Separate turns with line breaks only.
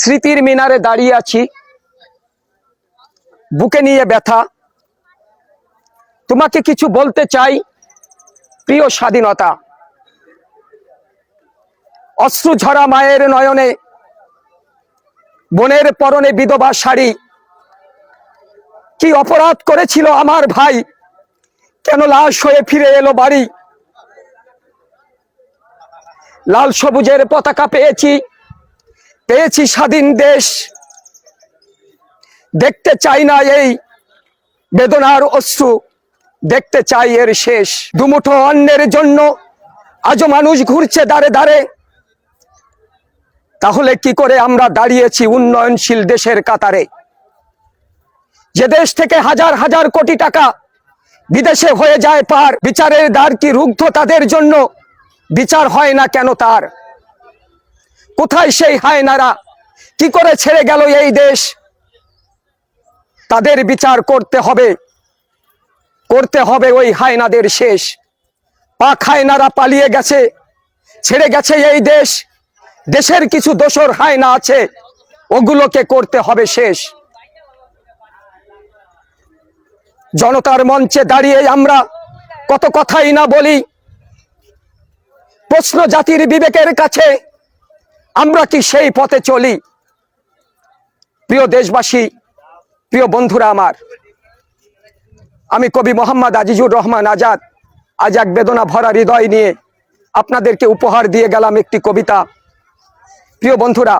স্মৃতির মিনারে দাঁড়িয়ে আছি, বুকে নিয়ে ব্যথা। তোমাকে কিছু বলতে চাই প্রিয় স্বাধীনতা। অশ্রু ঝরা মায়ের নয়নে, বোনের পরনে বিধবা শাড়ি। কি অপরাধ করেছিল আমার ভাই, কেন লাশ হয়ে ফিরে এলো বাড়ি? লাল সবুজের পতাকা পেয়েছি, পেয়েছি স্বাধীন দেশ। দেখতে চাই না এই বেদনার অশ্রু, দেখতে চাই এর শেষ। দুমুঠো অন্যের জন্য আজও মানুষ ঘুরছে দাঁড়ে দাঁড়ে। তাহলে কি করে আমরা দাঁড়িয়েছি উন্নয়নশীল দেশের কাতারে? যে দেশ থেকে হাজার হাজার কোটি টাকা বিদেশে হয়ে যায় পার, বিচারের দ্বার কি রুদ্ধ তাদের জন্য? বিচার হয় না কেন তার? কোথায় সেই হায়নারা, কি করে ছেড়ে গেল এই দেশ? তাদের বিচার করতে হবে, করতে হবে ওই হায়নাদের শেষ। পাক হায়নারা পালিয়ে গেছে, ছেড়ে গেছে এই দেশ। দেশের কিছু দোসর হায়না আছে, ওগুলোকে করতে হবে শেষ। জনতার মঞ্চে দাঁড়িয়ে আমরা কত কথাই না বলি, প্রশ্ন জাতির বিবেকের কাছে, আমরা কি সেই পথে চলি? প্রিয় দেশবাসী, প্রিয় বন্ধুরা আমার, আমি কবি মোহাম্মদ আজিজুর রহমান আজাদ আজ এক বেদনা ভরা হৃদয় নিয়ে আপনাদেরকে উপহার দিয়ে গেলাম একটি কবিতা। প্রিয় বন্ধুরা,